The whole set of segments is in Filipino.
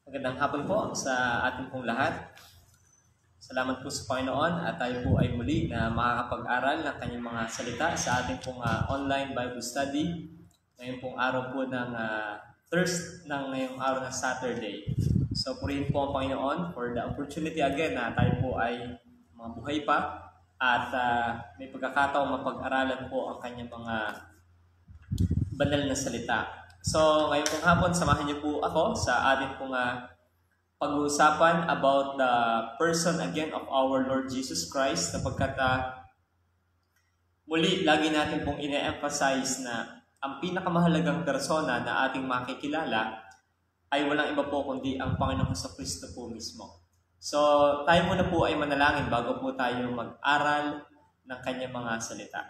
Magandang hapon po sa ating pong lahat. Salamat po sa Panginoon at tayo po ay muli na makakapag-aral ng kanyang mga salita sa ating pong online Bible study. Ngayon pong araw po ng ngayong araw ng Saturday. So purihin po ang Panginoon for the opportunity again na tayo po ay mabuhay pa at may pagkakataong mapag-aralan po ang kanyang mga banal na salita. So, ngayon pong hapon, samahan niyo po ako sa ating pong pag-uusapan about the person again of our Lord Jesus Christ sapagkat muli, lagi natin pong ine-emphasize na ang pinakamahalagang persona na ating makikilala ay walang iba po kundi ang Panginoong Jesucristo po mismo. So, tayo muna po ay manalangin bago po tayo mag-aral ng kanyang mga salita.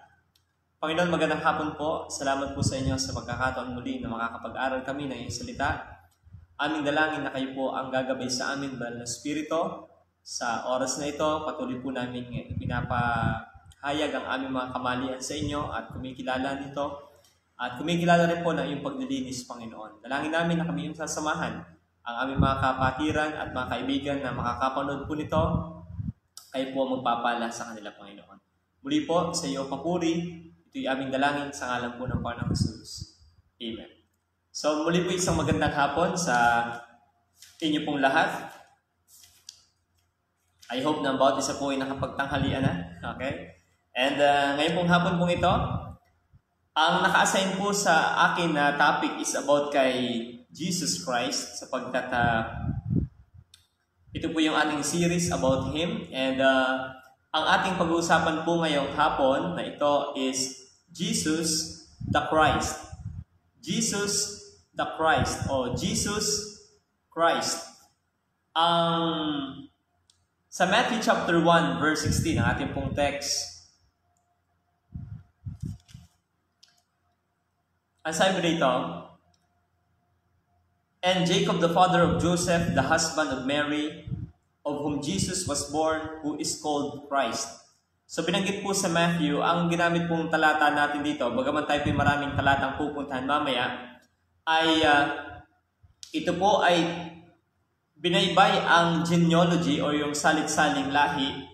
Panginoon, magandang hapon po. Salamat po sa inyo sa pagkakataon muli na makakapag-aral kami ng iyong salita. Aming dalangin na kayo po ang gagabay sa amin, banal na Espiritu. Sa oras na ito, patuloy po namin pinapahayag ang aming mga kamalian sa inyo at kumikilala nito. At kumikilala rin po ng iyong paglilinis, Panginoon. Dalangin namin na kami yung sasamahan ang aming mga kapatiran at mga kaibigan na makakapanood po nito. Kayo po magpapala sa kanila, Panginoon. Muli po, sa iyo papuri. Ito'y aming dalangin sa ngalan po ng Panginoong Jesus. Amen. So muli po isang magandang hapon sa inyo pong lahat. I hope na bawat isa po ay nakapagtanghalian na. Okay? And ngayon pong hapon pong ito, ang naka-assign po sa akin na topic is about kay Jesus Christ sapagkat ito po yung ating series about Him. And ang ating pag-uusapan po ngayong hapon na ito is Jesus the Christ. Jesus the Christ o Jesus Christ. Sa Matthew chapter 1 verse 16 ang ating pong text. Ang sabi dito, and Jacob the father of Joseph, the husband of Mary, of whom Jesus was born, who is called Christ. So binanggit po sa Matthew, ang ginamit pong talata natin dito, bagaman tayo po maraming talatang pupuntahan mamaya, ay ito po ay binaybay ang genealogy o yung salit-saling lahi.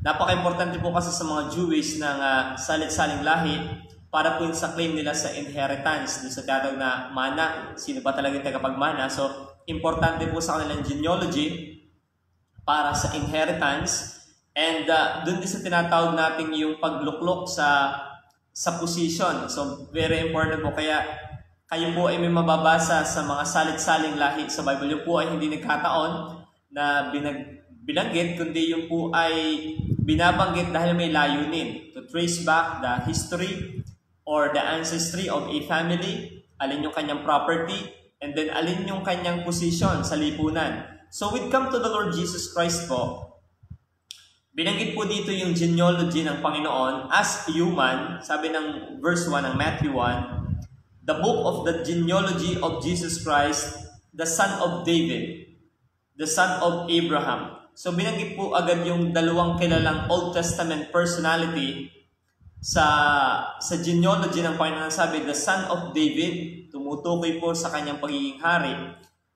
Napaka-importante po kasi sa mga Jewish ng salit-saling lahi para po sa claim nila sa inheritance, doon sa tatawag na mana, sino ba talaga yung tagapagmana. So importante po sa kanilang genealogy para sa inheritance. And doon din sa tinatawag natin yung pagluklok sa position. So, very important po. Kaya kayo po ay may mababasa sa mga salit-saling lahi sa Bible. Yung po ay hindi nagkataon na binanggit, kundi yung po ay binabanggit dahil may layunin. To trace back the history or the ancestry of a family, alin yung kanyang property, and then alin yung kanyang position sa lipunan. So, we come to the Lord Jesus Christ po. Binanggit po dito yung genealogy ng Panginoon as human, sabi ng verse 1 ng Matthew 1, the book of the genealogy of Jesus Christ, the son of David, the son of Abraham. So binanggit po agad yung dalawang kilalang Old Testament personality sa genealogy ng Panginoon. Sabi, the son of David, tumutukoy po sa kanyang pagiging hari.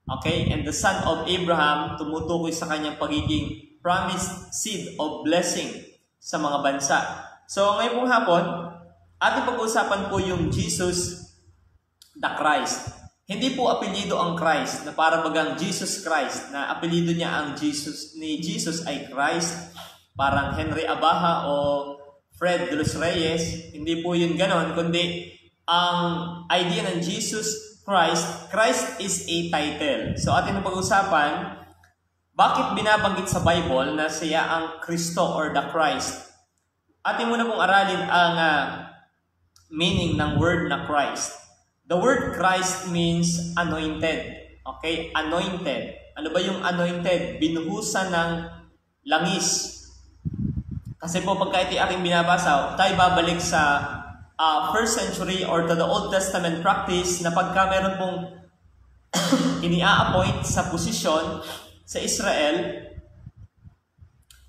Okay? And the son of Abraham, tumutukoy sa kanyang pagiging promised seed of blessing sa mga bansa. So ngayon pong hapon, ating pag-uusapan po yung Jesus the Christ. Hindi po apelyido ang Christ na para bagang Jesus Christ, na apelyido niya ang Jesus, ni Jesus ay Christ, parang Henry Abaha o Fred de los Reyes. Hindi po yun ganon, kundi ang idea ng Jesus Christ, Christ is a title. So ating pag-uusapan, bakit binabanggit sa Bible na siya ang Kristo or the Christ? Atin muna pong aralin ang meaning ng word na Christ. The word Christ means anointed. Okay? Anointed. Ano ba yung anointed? Binuhusan ng langis. Kasi po pagka ito aking binabasa, tayo babalik sa first century or to the Old Testament practice na pagka meron pong ini-appoint sa posisyon sa Israel,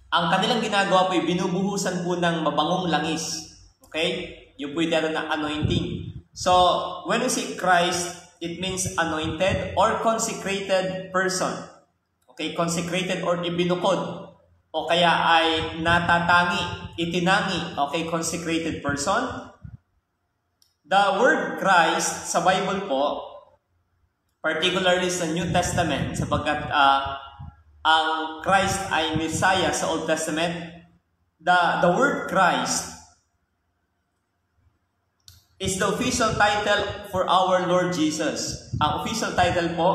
ang kanilang ginagawa po ay binubuhusan po ng mabangong langis. Okay? Yung po yung na anointing. So, when we say Christ, it means anointed or consecrated person. Okay, consecrated or ibinukod. O kaya ay natatangi, itinangi. Okay, consecrated person. The word Christ sa Bible po, particularly sa New Testament, sapagkat ang Christ ay Messiah sa Old Testament, the word Christ is the official title for our Lord Jesus. Ang official title po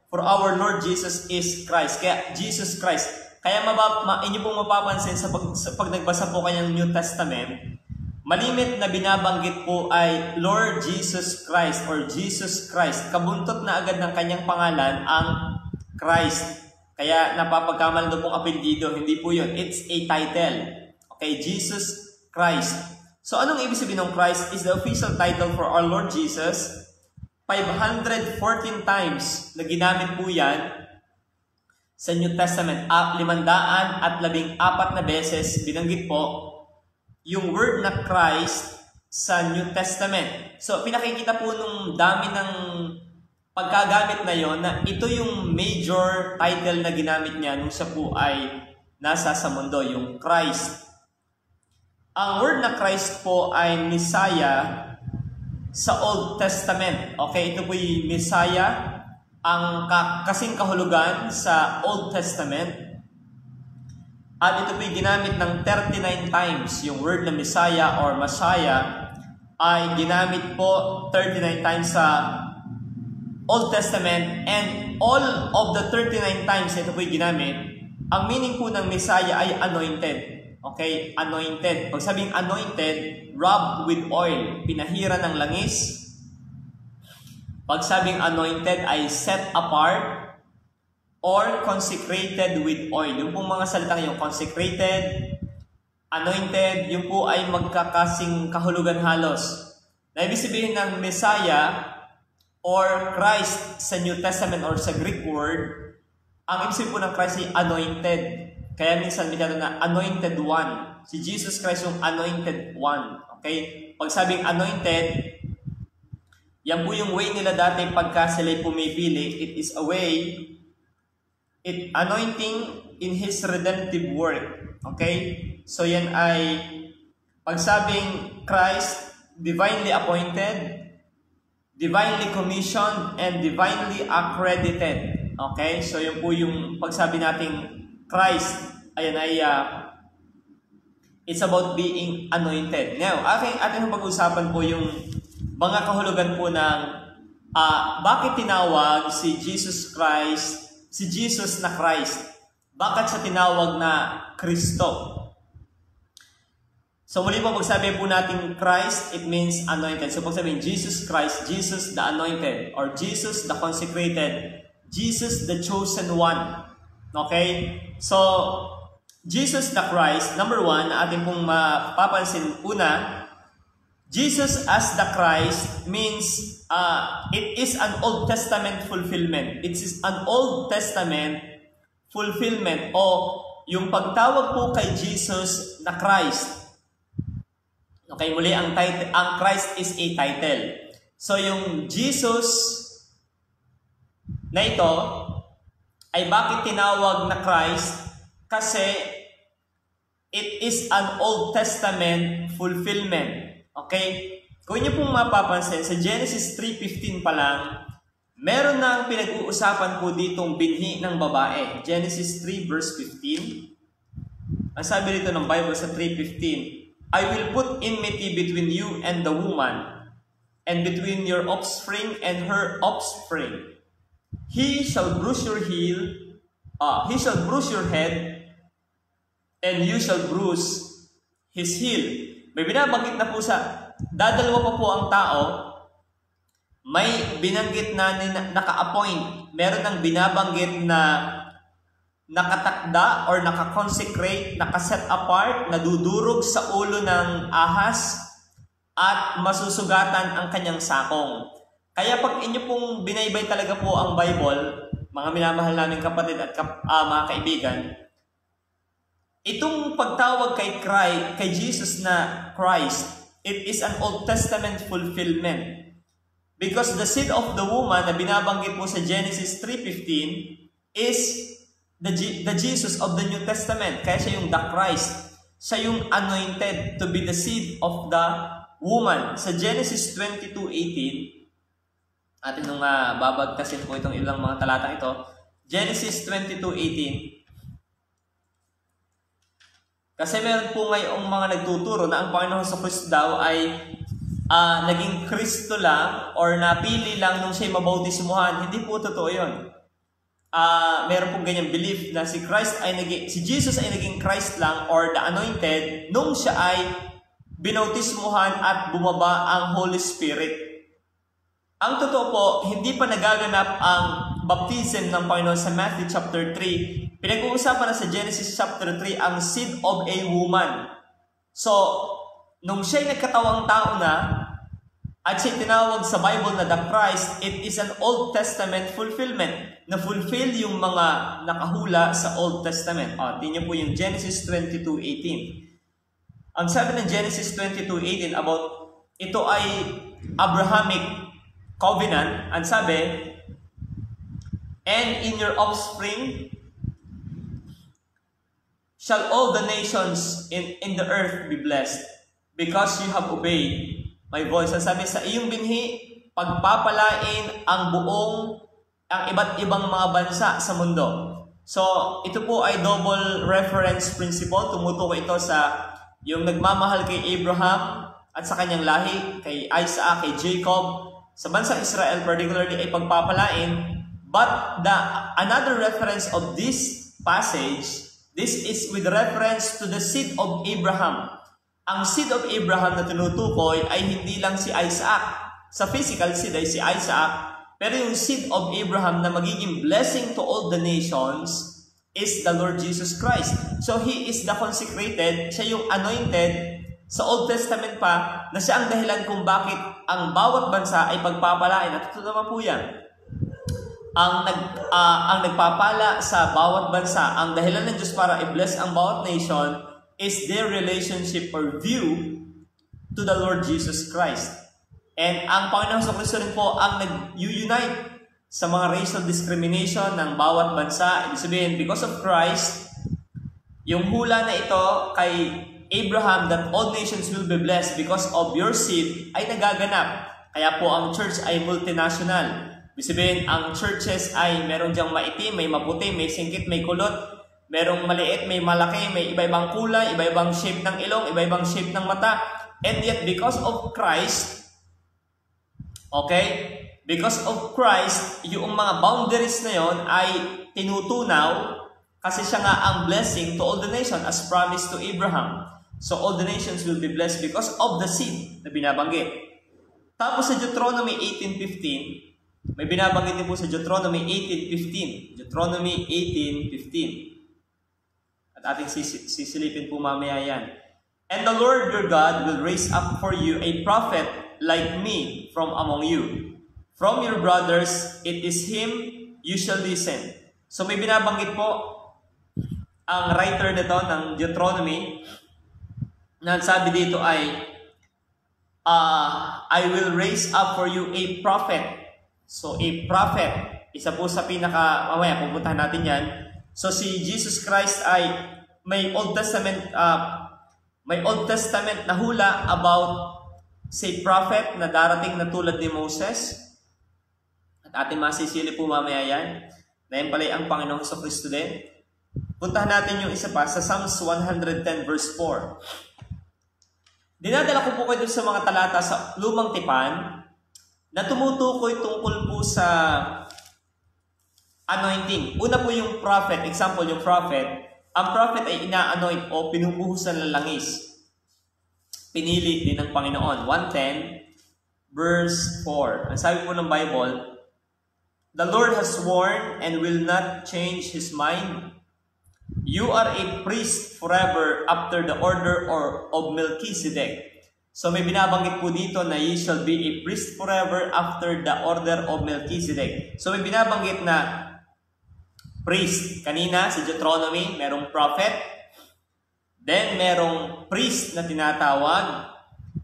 for our Lord Jesus is Christ. Kaya Jesus Christ. Kaya inyo pong mapapansin sa pag nagbasa po kanyang New Testament, malimit na binabanggit po ay Lord Jesus Christ or Jesus Christ. Kabuntot na agad ng kanyang pangalan ang Christ. Kaya napapagkamal doon pong apelyido. Hindi po yun. It's a title. Okay, Jesus Christ. So, anong ibig sabihin ng Christ is the official title for our Lord Jesus. 514 times na ginamit po yan sa New Testament. 514 na beses binanggit po yung word na Christ sa New Testament. So, pinakikita po nung dami ng pagkagamit na yon na ito yung major title na ginamit niya nung siya po ay nasa sa mundo, yung Christ. Ang word na Christ po ay Messiah sa Old Testament. Okay, ito po yung Messiah, ang kasing kahulugan sa Old Testament. At ito po yung ginamit ng 39 times. Yung word na Messiah or Messiah ay ginamit po 39 times sa Old Testament. And all of the 39 times ito po yung ginamit, ang meaning po ng Messiah ay anointed. Okay, anointed. Pag sabing anointed, rubbed with oil, pinahira ng langis. Pag sabing anointed ay set apart or consecrated with oil. Yung pong mga salitang yung consecrated, anointed, yung po ay magkakasing kahulugan halos. Na ibig sabihin ng Messiah or Christ sa New Testament or sa Greek word, ang ibig sabihin po ng Christ ay anointed. Kaya minsan bigyan na anointed one. Si Jesus Christ yung anointed one. Okay? Pag sabing anointed, yan po yung way nila dati pagka sila'y pumipili. It is a way, anointing in His redemptive work. Okay? So yan ay, pag sabing Christ, divinely appointed, divinely commissioned, and divinely accredited. Okay? So yun po yung pagsabi nating Christ, ayan ay it's about being anointed. Now, ating pag-usapan po yung mga kahulugan po ng bakit tinawag si Jesus Christ, si Jesus na Christ. Bakit siya tinawag na Kristo? So muli po pagsabi po natin Christ, it means anointed. So pag sabihin Jesus Christ, Jesus the anointed, or Jesus the consecrated, Jesus the chosen one. Okay? So, Jesus the Christ, number one, na ating pong mapapansin, una, Jesus as the Christ means it is an Old Testament fulfillment. It is an Old Testament fulfillment o yung pagtawag po kay Jesus na Christ. Okay, muli, ang Christ is a title. So, yung Jesus na ito, ay bakit tinawag na Christ? Kasi it is an Old Testament fulfillment. Okay? Kung inyo pong mapapansin, sa Genesis 3:15 pa lang, meron nang pinag-uusapan po ditong binhi ng babae. Genesis 3 verse 15. Ang sabi dito ng Bible sa 3:15, I will put enmity between you and the woman, and between your offspring and her offspring. He shall bruise your heel, he shall bruise your head, and you shall bruise his heel. May binabanggit na po sa, dadalawa pa po ang tao, may binanggit na naka-appoint, meron ng binabanggit na nakatakda or naka-consecrate, naka-set apart, nadudurog sa ulo ng ahas, at masusugatan ang kanyang sakong. Kaya pag inyo pong binaybay talaga po ang Bible, mga minamahal namin kapatid at mga kaibigan, itong pagtawag kay Jesus na Christ, it is an Old Testament fulfillment. Because the seed of the woman na binabanggit mo sa Genesis 3:15 is the Jesus of the New Testament. Kaya siya yung the Christ. Siya yung anointed to be the seed of the woman. Sa Genesis 22:18, atin nung babagtasin po itong ilang mga talatang ito. Genesis 22:18. Kasi meron po ngayong mga nagtuturo na ang Panginoon sa Kristo daw ay naging Kristo lang or napili lang nung siya'y mabautismuhan. Hindi po totoo yun. Meron pong ganyang belief na si Jesus ay naging Christ lang or the anointed nung siya ay binautismuhan at bumaba ang Holy Spirit. Ang totoo po, hindi pa nagaganap ang baptism ng Panginoon sa Matthew chapter 3. Pinag-uusapan na sa Genesis chapter 3 ang seed of a woman. So, nung siya'y nagkatawang tao na at siya'y tinawag sa Bible na the Christ, it is an Old Testament fulfillment na fulfill yung mga nakahula sa Old Testament. Tingnan po yung Genesis 22:18. Ang sabi ng Genesis 22:18 about ito ay Abrahamic covenant. Ang sabi, and in your offspring shall all the nations in the earth be blessed, because you have obeyed my voice. Ang sabi, sa iyong binhi, pagpapalain ang iba't ibang mga bansa sa mundo. So, ito po ay double reference principle. Tumutukoy ito sa yung nagmamahal kay Abraham at sa kanyang lahi, kay Isaac, kay Jacob. Sa bansang Israel, particularly, ay pagpapalain. But another reference of this passage, this is with reference to the seed of Abraham. Ang seed of Abraham na tinutukoy ay hindi lang si Isaac. Sa physical seed ay si Isaac. Pero yung seed of Abraham na magiging blessing to all the nations is the Lord Jesus Christ. So He is the consecrated. Siya yung anointed sa Old Testament pa na siya ang dahilan kung bakit ang bawat bansa ay pagpapalain. At ito naman po yan. Ang nagpapala sa bawat bansa, ang dahilan ng Diyos para i-bless ang bawat nation is their relationship or view to the Lord Jesus Christ. And ang Panginoon sa Kristo rin po ang nag-unite sa mga racial discrimination ng bawat bansa. Ibig sabihin, because of Christ, yung hula na ito kay Abraham that all nations will be blessed because of your seed ay nagaganap. Kaya po ang church ay multinational. Ibig sabihin, ang churches ay meron diyang maitim, may maputi, may singkit, may kulot. Merong maliit, may malaki, may iba-ibang kulay, iba-ibang shape ng ilong, iba-ibang shape ng mata. And yet, because of Christ, because of Christ, yung mga boundaries na yon ay tinutunaw kasi siya nga ang blessing to all the nations as promised to Abraham. So all the nations will be blessed because of the seed na binabanggit. Tapos sa Deuteronomy 18:15, may binabanggit din po sa Deuteronomy 18:15. Deuteronomy 18:15. At ating sisilipin po mamaya yan. And the Lord your God will raise up for you a prophet like me from among you. From your brothers, it is him you shall listen. So may binabanggit po ang writer nito ng Deuteronomy na sabi dito ay I will raise up for you a prophet. So a prophet, isa po sa mamaya pupuntahan natin yan. So si Jesus Christ ay may Old Testament na hula about say prophet na darating na tulad ni Moses. At ating masisili po mamaya yan. Na yan pala ang Panginoong sa Kristo din. Puntahan natin yung isa pa sa Psalms 110 verse 4. Dinadala ko po kayo sa mga talata sa Lumang Tipan na tumutukoy tungkol po sa anointing. Una po yung prophet. Example, yung prophet. Ang prophet ay ina-anoint o pinubuhusan ng langis. Pinili din ng Panginoon. 110 verse 4. Ang sabi po ng Bible, the Lord has sworn and will not change His mind. You are a priest forever after the order of Melchizedek. So may binabanggit po dito na ye shall be a priest forever after the order of Melchizedek. So may binabanggit na priest. Kanina sa Deuteronomy, merong prophet. Then merong priest na tinatawag.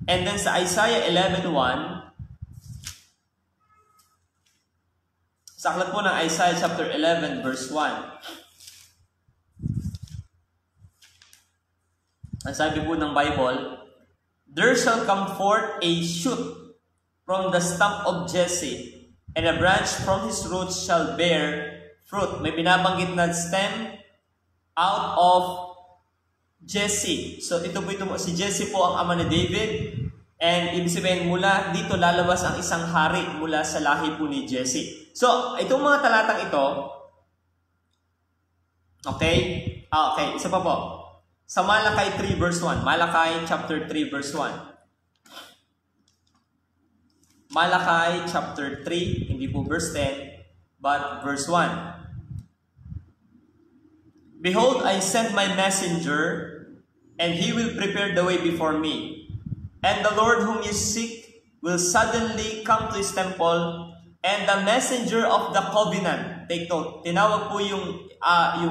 And then sa Isaiah 11:1, Sa aklat po ng Isaiah chapter 11 verse 1. Ang sabi po ng Bible, "There shall come forth a shoot from the stump of Jesse, and a branch from his roots shall bear fruit." May binabanggit na stem out of Jesse. So ito po si Jesse po ang ama ni David. And ibig sabihin, mula dito lalabas ang isang hari mula sa lahi po ni Jesse. So, itong mga talatang ito, okay? Okay, isa pa po. Sa Malakay 3 verse 1. Malakay chapter 3 verse 1. Malakay chapter 3, hindi po verse 10, but verse 1. "Behold, I send my messenger, and he will prepare the way before me. And the Lord whom you seek will suddenly come to his temple, and the messenger of the covenant." Take note, tinawag po yung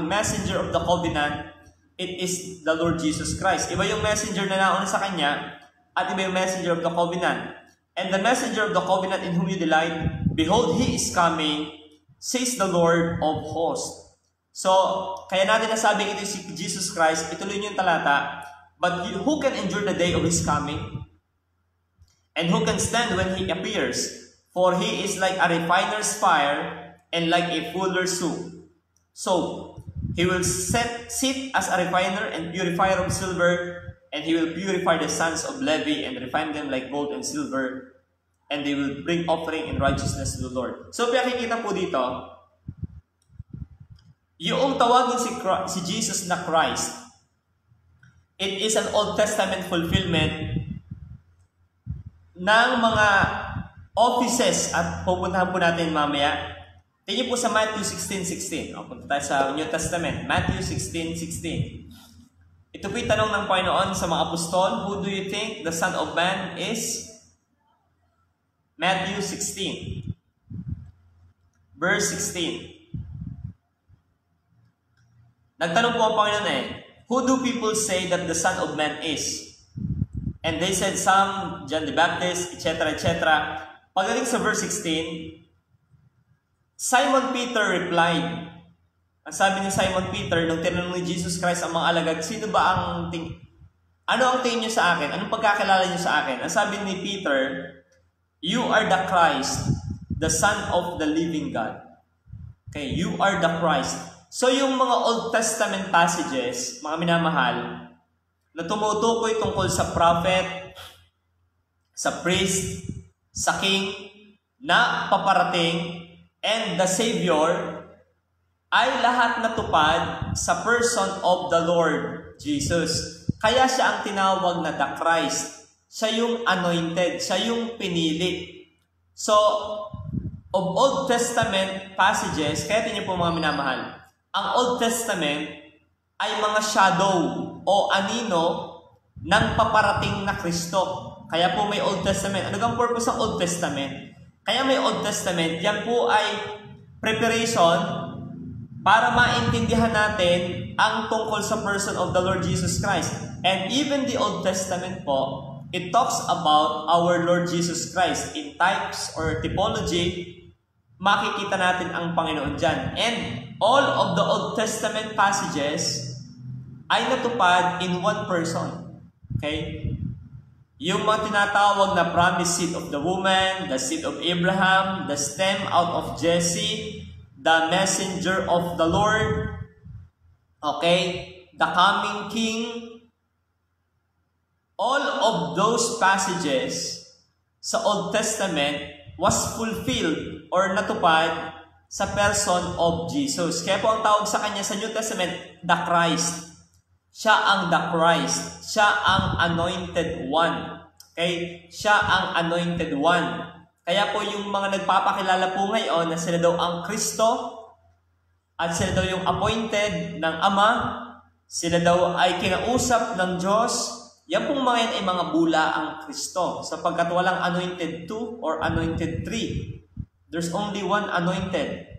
messenger of the covenant, it is the Lord Jesus Christ. Iba yung messenger na nauna sa kanya, at iba yung messenger of the covenant. "And the messenger of the covenant in whom you delight, behold, he is coming, says the Lord of hosts." So, kaya natin nasabing ito si Jesus Christ, ituloy niyo yung talata, "But who can endure the day of his coming? And who can stand when he appears? For he is like a refiner's fire and like a fuller's soap. He will sit as a refiner and purifier of silver, and he will purify the sons of Levi and refine them like gold and silver, and they will bring offering in righteousness to the Lord." So, pinakikita po dito, yung tawagin si Jesus na Christ, it is an Old Testament fulfillment ng mga offices at pupuntahan po natin mamaya. Tingnan po sa Matthew 16:16. Punta tayo sa New Testament. Matthew 16:16. Ito po yung tanong ng Panginoon sa mga apostol, "Who do you think the Son of Man is?" Matthew 16. Verse 16. Nagtanong po ang Panginoon "Who do people say that the Son of Man is?" And they said, "Some, John the Baptist, etc., etc." Pagdating sa verse 16, Simon Peter replied. Ang sabi ni Simon Peter, nung tinanong ni Jesus Christ ang mga alagad, ano ang tingin niyo sa akin? Anong pagkakilala niyo sa akin? Ang sabi ni Peter, "You are the Christ, the Son of the living God." Okay, you are the Christ. So yung mga Old Testament passages, mga minamahal, na tumutukoy tungkol sa prophet, sa priest, sa king, na paparating, and the Savior, ay lahat natupad sa person of the Lord Jesus. Kaya siya ang tinawag na the Christ. Siya yung anointed, siya yung pinili. So, of Old Testament passages, kaya tingnan po mga minamahal, ang Old Testament ay mga shadow o anino ng paparating na Kristo. Kaya po may Old Testament. Ano ang purpose ng Old Testament? Kaya may Old Testament, yan po ay preparation para maintindihan natin ang tungkol sa person of the Lord Jesus Christ. And even the Old Testament po, it talks about our Lord Jesus Christ. In types or typology, makikita natin ang Panginoon dyan. And all of the Old Testament passages ay natupad in one person. Okay? Yung mga tinatawag na promised seed of the woman, the seed of Abraham, the stem out of Jesse, the messenger of the Lord, okay, the coming king, all of those passages sa Old Testament was fulfilled or natupad sa person of Jesus. Kaya po ang tawag sa kanya sa New Testament, the Christ. Siya ang the Christ. Siya ang anointed one. Okay? Siya ang anointed one. Kaya po yung mga nagpapakilala po ngayon na sila daw ang Kristo at sila daw yung appointed ng Ama, sila daw ay kinausap ng Diyos, yan pong mga yan ay mga bula ang Kristo. Sapagkat walang anointed 2 or anointed 3. There's only one anointed.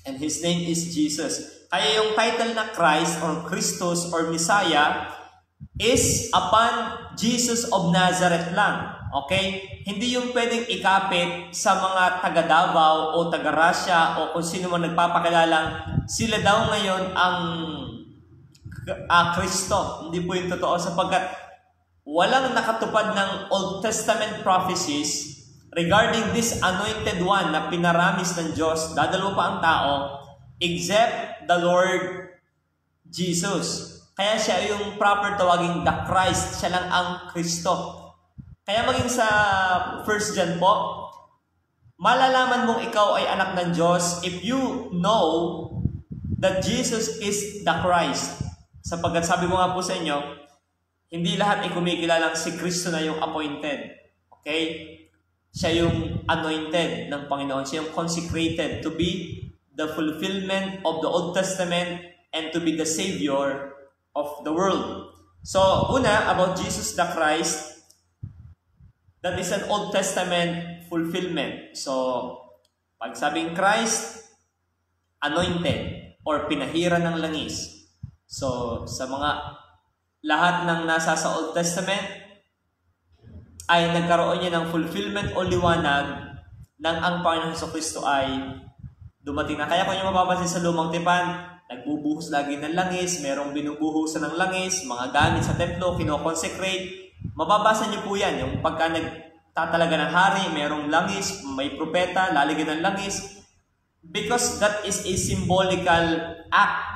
And His name is Jesus. Kaya yung title na Christ or Christos or Messiah is upon Jesus of Nazareth lang. Okay? Hindi yung pwedeng ikapit sa mga taga Davao o taga Russia o kung sino man nagpapakilalang sila daw ngayon ang Kristo. Hindi po yung totoo sapagkat walang nakatupad ng Old Testament prophecies regarding this anointed one na pinaramis ng Diyos, dadalo pa ang tao, except the Lord Jesus. Kaya siya yung proper tawaging the Christ. Siya lang ang Kristo. Kaya maging sa 1 John po, malalaman mong ikaw ay anak ng Diyos if you know that Jesus is the Christ. Sapagkat sabi ko nga po sa inyo, hindi lahat ay kumikilalang si Kristo na yung appointed. Okay? Siya yung anointed ng Panginoon. Siya yung consecrated to be the fulfillment of the Old Testament and to be the Savior of the world. So, una, about Jesus the Christ, that is an Old Testament fulfillment. So, pag sabing Christ, anointed or pinahira ng langis. So, sa mga lahat ng nasa sa Old Testament ay nagkaroon niya ng fulfillment o liwanag ng ang Panginoon Jesucristo ay dumating na. Kaya kung yung mapapansin sa Lumang Tipan, nagbubuhos lagi ng langis, merong binubuhusan ng langis, mga gamit sa templo, kinoconsecrate. Mababasa niyo po yan, yung pagka nagtatalaga ng hari, merong langis, may propeta, lalagyan ng langis. Because that is a symbolical act,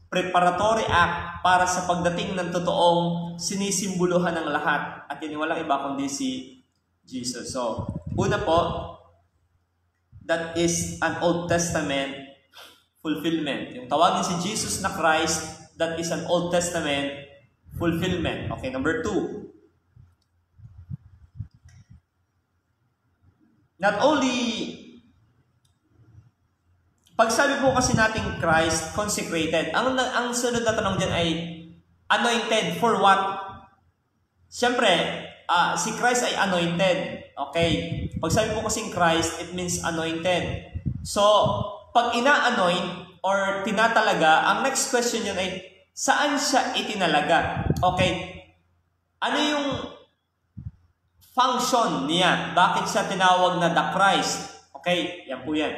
preparatory act para sa pagdating ng totoong sinisimboluhan ng lahat. At yun walang iba kundi si Jesus. So, una po, that is an Old Testament fulfillment. Yung tawagin si Jesus na Christ, that is an Old Testament fulfillment. Okay, number 2. Not only, pagsabi po kasi nating Christ, consecrated, ang sunod na tanong dyan ay, anointed for what? Siyempre, si Christ ay anointed. Okay? Pagsabi po kasing Christ, it means anointed. So, pag ina-anoint or tinatalaga, ang next question yun ay, saan siya itinalaga? Okay? Ano yung function niya? Bakit siya tinawag na the Christ? Okay? Yan po yan.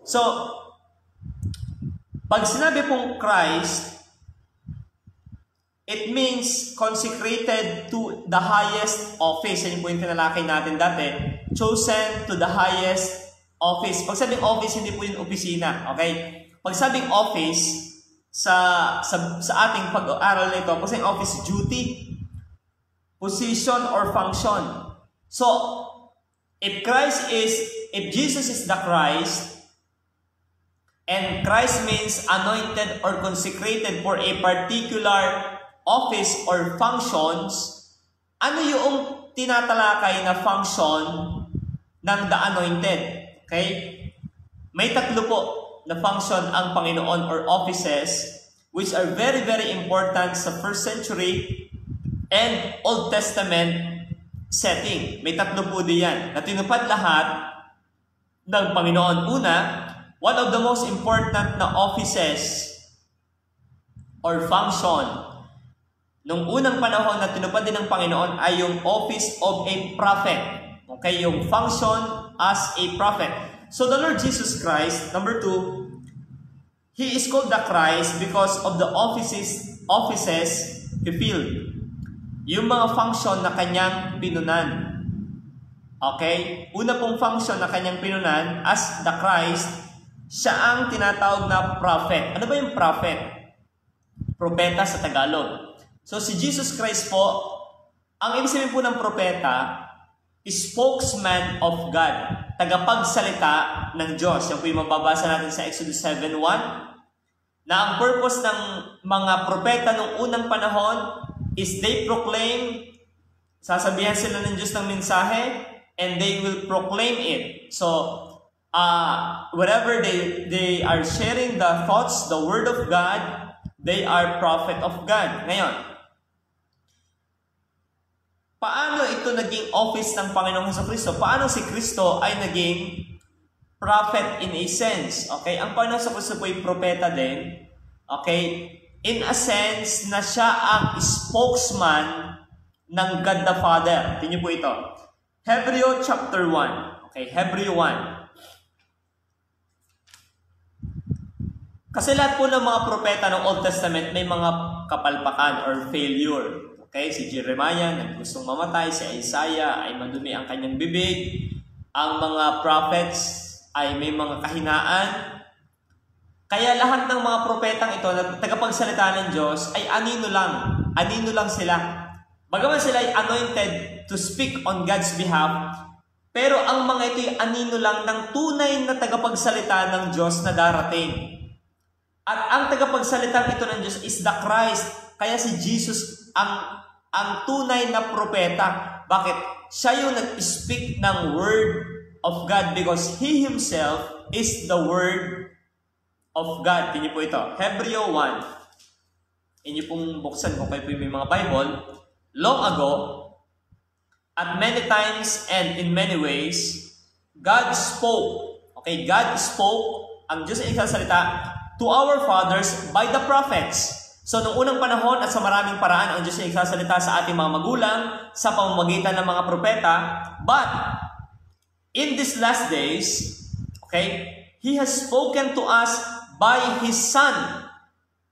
So, pag sinabi pong Christ, it means consecrated to the highest office. Yan po yung tinalakay natin dati. Chosen to the highest office. Pag sabing office, hindi po yung opisina. Okay? Pag sabing office, sa ating pag-aaral nito, pag sabing office, duty, position, or function. So, if Jesus is the Christ, and Christ means anointed or consecrated for a particular office or functions, ano yung tinatalakay na function ng the anointed? Okay? May tatlo po na function ang Panginoon or offices which are very, very important sa first century and Old Testament setting. May tatlo po diyan na tinupad lahat ng Panginoon. Una, one of the most important na offices or function nung unang panahon na tinupad din ng Panginoon ay yung office of a prophet. Okay, yung function as a prophet. So the Lord Jesus Christ, number 2, He is called the Christ because of the offices He filled. Yung mga function na kanyang pinunan. Okay? Una pong function na kanyang pinunan as the Christ, siya ang tinatawag na prophet. Ano ba yung prophet? Propeta sa Tagalog. So si Jesus Christ po, ang ibig sabihin po ng propeta, spokesman of God. Tagapagsalita ng Diyos. Yan po yung mababasa natin sa Exodus 7:1. Na ang purpose ng mga propeta nung unang panahon is they proclaim, sasabihan sila ng Diyos ng mensahe, and they will proclaim it. So, wherever they are sharing the thoughts, the Word of God, they are prophet of God. Ngayon, paano ito naging office ng Panginoong Jesucristo? Paano si Kristo ay naging prophet in a sense? Okay? Ang Panginoong Jesucristo po ay propeta din. Okay? In a sense na siya ang spokesman ng God the Father. Tingnan po ito. Hebreo chapter 1. Okay, Hebreo 1. Kasi lahat po ng mga propeta ng Old Testament may mga kapalpakan or failure. Okay, si Jeremiah nagustong mamatay, si Isaiah ay madumi ang kanyang bibig, ang mga prophets ay may mga kahinaan. Kaya lahat ng mga propetang ito na tagapagsalita ng Diyos ay anino lang sila. Bagaman sila ay anointed to speak on God's behalf, pero ang mga ito ay anino lang ng tunay na tagapagsalita ng Diyos na darating. At ang tagapagsalitang ito ng Diyos is the Christ. Kaya si Jesus ang tunay na propeta. Bakit? Siya yung nag-speak ng Word of God because He Himself is the Word of God. Tingnan po ito. Hebreo 1. Inyo pong buksan kung kayo po may mga Bible. Long ago, at many times and in many ways, God spoke. Okay, God spoke. Ang Diyos ay nagsasalita to our fathers by the prophets. So, noong unang panahon at sa maraming paraan, ang Diyos ay nagsasalita sa ating mga magulang sa pamamagitan ng mga propeta. But, in these last days, okay, He has spoken to us by His Son,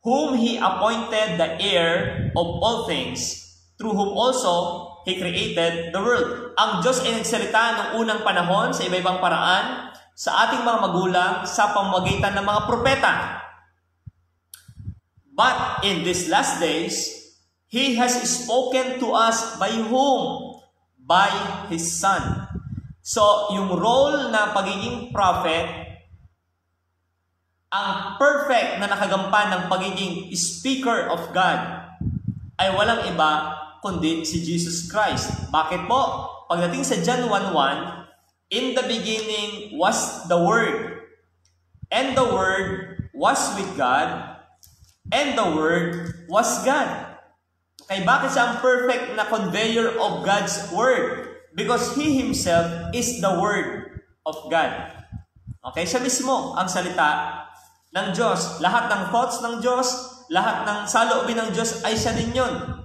whom He appointed the heir of all things, through whom also He created the world. Ang Diyos ay nagsalita noong unang panahon sa iba-ibang paraan sa ating mga magulang sa pamamagitan ng mga propeta. But in these last days, He has spoken to us by whom? By His Son. So, yung role na pagiging prophet, ang perfect na nakagampan ng pagiging speaker of God ay walang iba kundi si Jesus Christ. Bakit po? Pagdating sa John 1:1, in the beginning was the Word, and the Word was with God, and the Word was God. Okay, bakit siya ang perfect na conveyor of God's Word? Because He Himself is the Word of God. Okay, siya mismo ang salita ng Diyos. Lahat ng thoughts ng Diyos, lahat ng saloobin ng Diyos ay siya din yun.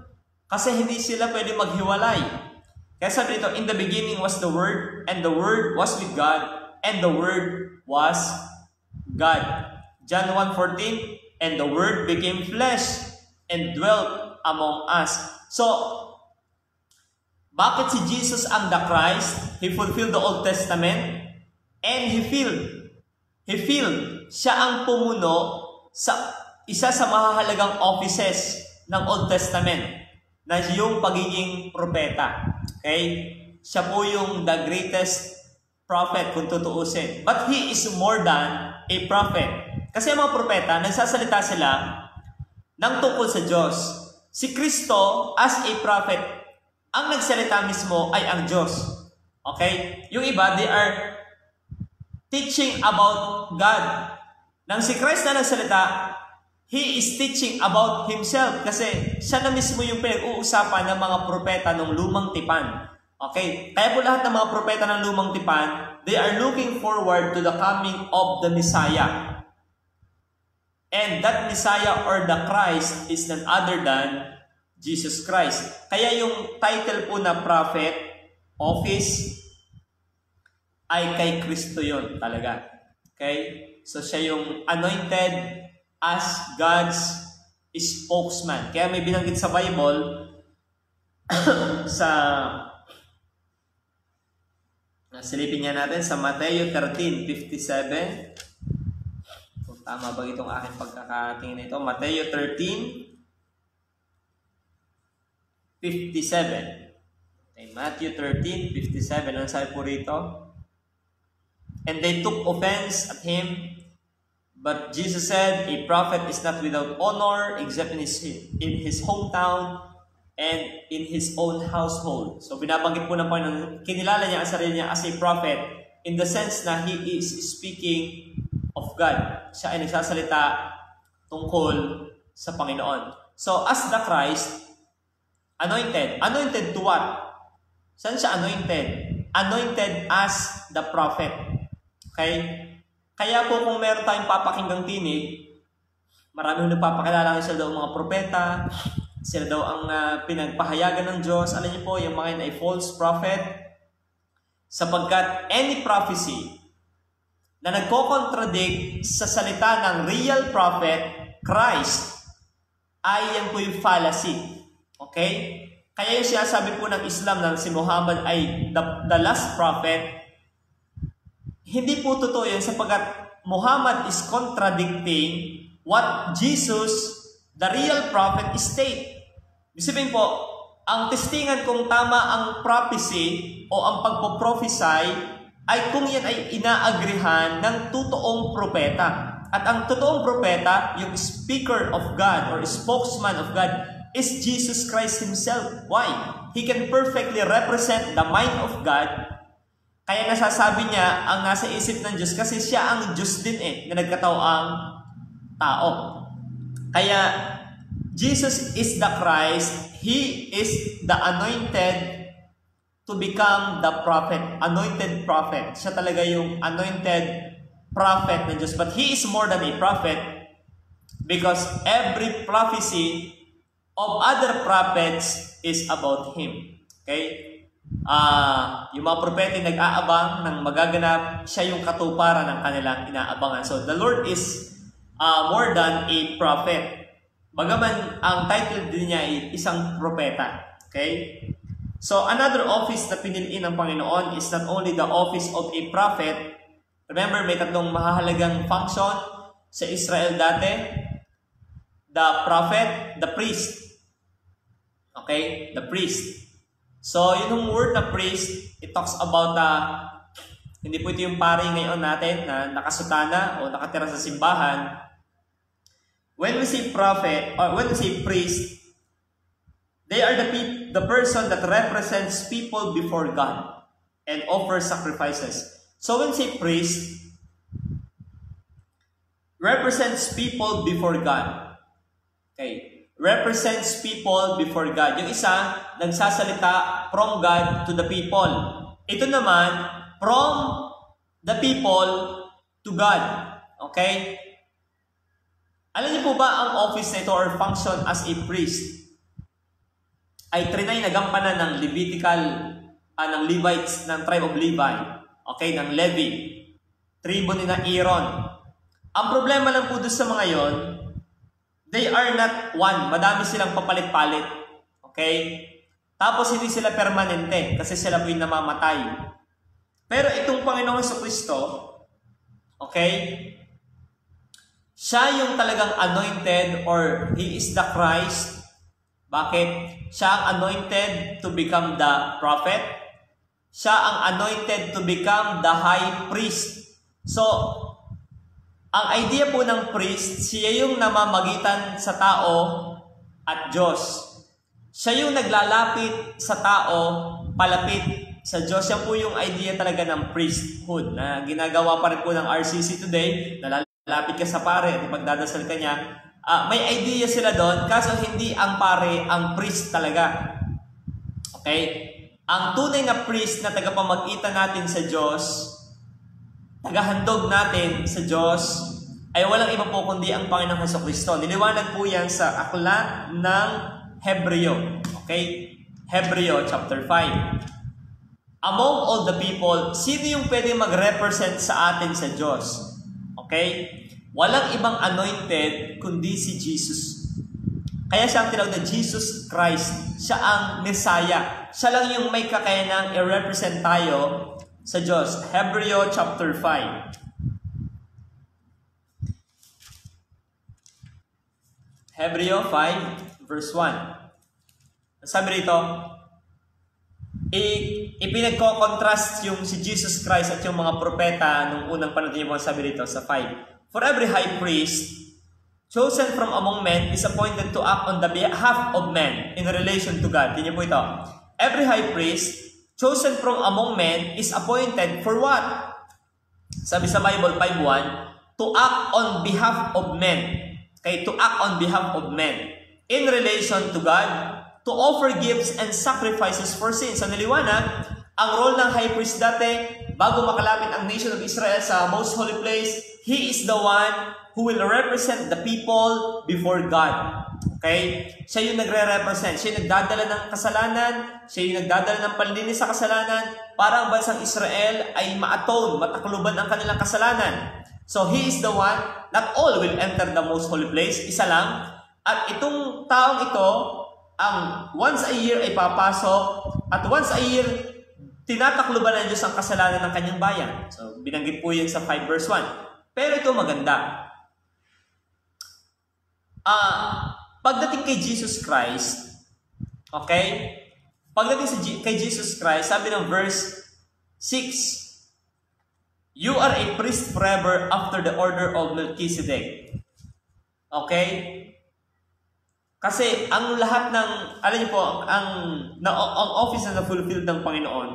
Kasi hindi sila pwede maghiwalay. Kaya sabi dito, in the beginning was the Word, and the Word was with God, and the Word was God. John 1:14, and the Word became flesh and dwelt among us. So, bakit si Jesus ang the Christ? He fulfilled the Old Testament, and He filled. Siya ang pumuno sa isa sa mahahalagang offices ng Old Testament, na yung pagiging propeta. Okay? Siya po yung the greatest prophet kung tutuusin. But He is more than a prophet. Kasi ang mga propeta, nagsasalita sila ng tungkol sa Diyos. Si Kristo, as a prophet, ang nagsalita mismo ay ang Diyos. Okay? Yung iba, they are teaching about God. Nang si Christ na nagsalita, He is teaching about Himself kasi siya na mismo yung pinag-uusapan ng mga propeta ng lumang tipan. Okay? Kaya po lahat ng mga propeta ng lumang tipan, they are looking forward to the coming of the Messiah. And that Messiah or the Christ is none other than Jesus Christ. Kaya yung title po na prophet, office, ay kay Kristo yun talaga. Okay? So siya yung anointed as God's spokesman. Kaya may binanggit sa Bible sa silipin nga natin sa Mateo 13:57. Kung tama ba itong aking pagkakatingin na ito? Mateo 13:57. Okay, Matthew 13:57. Ano sabi po rito? And they took offense at Him. But Jesus said, a prophet is not without honor except in his hometown and in his own household. So binabanggit po ng Panginoon, kinilala niya ang sarili niya as a prophet in the sense na He is speaking of God. Siya ay nagsasalita tungkol sa Panginoon. So as the Christ, anointed. Anointed to what? Saan siya anointed? Anointed as the prophet. Okay? Kaya po kung meron tayong papakinggang tinig, maraming nagpapakilala sila daw mga propeta, sila daw ang pinagpahayagan ng Diyos. Alam niyo po, yung mga yun ay false prophet. Sapagkat any prophecy na nagko-contradict sa salita ng real prophet, Christ, ay yan po yung fallacy. Okay? Kaya yung sinasabi po ng Islam na si Muhammad ay the last prophet, hindi po totoo yan sapagkat Muhammad is contradicting what Jesus, the real prophet, state. Isipin po, ang testingan kung tama ang prophecy o ang pagpo-prophesy ay kung yan ay inaagrihan ng totoong propeta. At ang totoong propeta, yung speaker of God or spokesman of God, is Jesus Christ Himself. Why? He can perfectly represent the mind of God. Kaya nasasabi niya ang nasa isip ng Diyos kasi siya ang Diyos din na nagkataoang tao. Kaya Jesus is the Christ. He is the anointed to become the prophet. Anointed prophet. Siya talaga yung anointed prophet ng Diyos. But He is more than a prophet because every prophecy of other prophets is about Him. Okay? Yung mga propeta nag-aabang ng magaganap, siya yung katuparan ng kanilang inaabangan. So, the Lord is more than a prophet. Bagaman, ang title din niya ay isang propeta. Okay? So, another office na piniliin ng Panginoon is not only the office of a prophet. Remember, may tatlong mahalagang function sa Israel dati. The prophet, the priest. Okay? The priest. So, yung word na priest, it talks about hindi po ito yung pari ngayon natin na nakasutana o nakatira sa simbahan. When we say prophet, or when we say priest, they are the person that represents people before God and offers sacrifices. So when we say priest, represents people before God. Okay. Represents people before God. Yung isa, nagsasalita from God to the people. Ito naman, from the people to God. Okay? Alam niyo po ba ang office na ito or function as a priest ay trinay na gampanan ng ng Levites, ng tribe of Levi. Okay, ng Levi. Tribo ni na Aaron. Ang problema lang po doon sa mga yon, they are not one. Madami silang papalit-palit. Okay? Tapos hindi sila permanente kasi sila po yung namamatay. Pero itong Panginoong Jesucristo, okay, siya yung talagang anointed or He is the Christ. Bakit? Siya ang anointed to become the prophet. Siya ang anointed to become the high priest. So, ang idea po ng priest, siya yung namamagitan sa tao at Diyos. Siya yung naglalapit sa tao, palapit sa Diyos. Yan po yung idea talaga ng priesthood na ginagawa pa rin po ng RCC today. Nalalapit ka sa pare at ipagdadasal ka niya. May idea sila doon, kaso hindi ang pare, ang priest talaga. Okay? Ang tunay na priest na tagapamagitan natin sa Diyos, tagahandog natin sa Diyos, ay walang iba po kundi ang Panginoong Jesucristo. Niliwanag po yan sa aklat ng Hebreo. Okay? Hebreo chapter 5. Among all the people, sino yung pwede mag-represent sa atin sa Diyos? Okay? Walang ibang anointed kundi si Jesus. Kaya siya ang tinawag na Jesus Christ. Siya ang Messiah. Siya lang yung may kakayanang i-represent tayo sa Diyos. Hebreo chapter 5. Hebreo 5 verse 1. Sabi rito, ipinagko-contrast yung si Jesus Christ at yung mga propeta nung unang panahon niyo, sabi rito sa 5. For every high priest chosen from among men is appointed to act on the behalf of men in relation to God. Tingnan po ito. Every high priest chosen from among men is appointed for what? Sabi sa Bible 5:1, to act on behalf of men. Okay, to act on behalf of men in relation to God, to offer gifts and sacrifices for sins. Sa niliwanag, ang role ng high priest dati, bago makalapit ang nation of Israel sa most holy place, he is the one who will represent the people before God. Okay? Siya yung nagre-represent. Siya yung nagdadala ng kasalanan. Siya yung nagdadala ng panlinis sa kasalanan. para ang bansang Israel ay ma-atone, matakluban ang kanilang kasalanan. So He is the one, not all will enter the most holy place, isa lang. At itong taong ito, ang once a year ay papasok, at once a year, tinatakluban ng Diyos ang kasalanan ng kanyang bayan. So binanggit po yun sa 5 verse 1. Pero ito maganda. Pagdating kay Jesus Christ, okay? Pagdating kay Jesus Christ, sabi ng verse 6, you are a priest forever after the order of Melchizedek. Okay? Kasi ang lahat ng, alam niyo po, ang office na na-fulfill ng Panginoon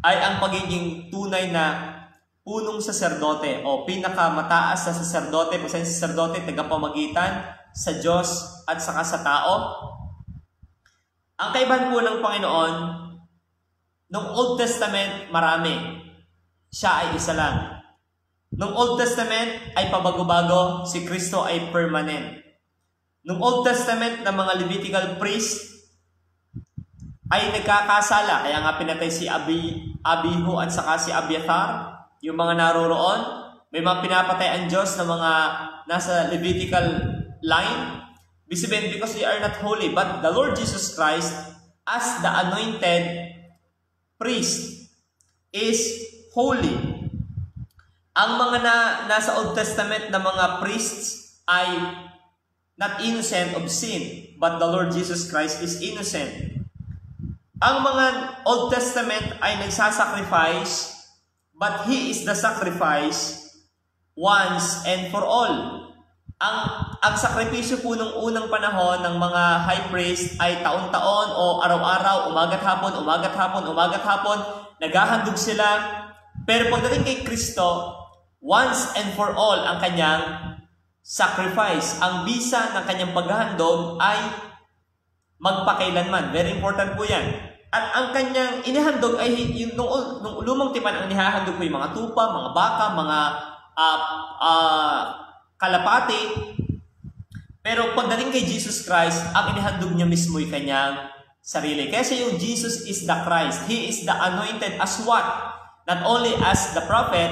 ay ang pagiging tunay na punong saserdote o pinakamataas na saserdote, pasensya saserdote, tagapamagitan sa Diyos at saka sa tao. Ang kaibahan po ng Panginoon, nung Old Testament, marami. Siya ay isa lang. Nung Old Testament ay pabago-bago, si Kristo ay permanent. Nung Old Testament ng mga Levitical priest ay nagkakasala, kaya nga pinatay si Abihu at saka si Abiathar, yung mga naroroon, may mga pinapatay ang Diyos na mga nasa Levitical line, because they are not holy. But the Lord Jesus Christ, as the anointed priest, is holy. Ang mga nasa Old Testament na mga priests ay not innocent of sin, but the Lord Jesus Christ is innocent. Ang mga Old Testament ay nagsasacrifice, but He is the sacrifice once and for all. Ang sakripisyo po nung unang panahon ng mga high priest ay taon-taon o araw-araw, umagat hapon, naghahandog sila. Pero pagdating kay Kristo, once and for all ang kanyang sacrifice. Ang bisa ng kanyang paghahandog ay magpakailanman. Very important po yan. At ang kanyang inihandog ay nung lumang tipan, ang nihahandog po yung mga tupa, mga baka, mga kalapati. Pero pagdating kay Jesus Christ, ang inihandog niya mismo yung kanyang sarili. Kasi yung Jesus is the Christ. He is the anointed as what? Not only as the prophet,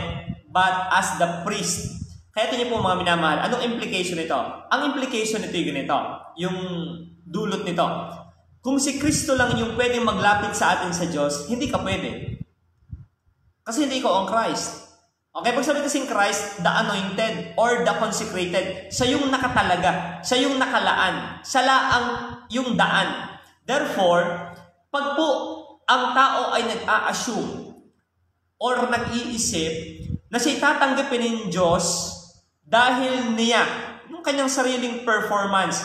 but as the priest. Kaya ito niyo po mga minamahal, anong implication nito? Ang implication nito yung ganito, yung dulot nito. Kung si Kristo lang yung pwedeng maglapit sa atin sa Diyos, hindi ka pwede. Kasi hindi ikaw ang Christ. Okay, pag sabi kasing Christ, the anointed or the consecrated, siya yung nakatalaga, siya yung nakalaan, siya lang yung daan. Therefore, pag po ang tao ay nag-a-assume or nag-iisip na siya tatanggapin ng Diyos dahil niya, yung kanyang sariling performance,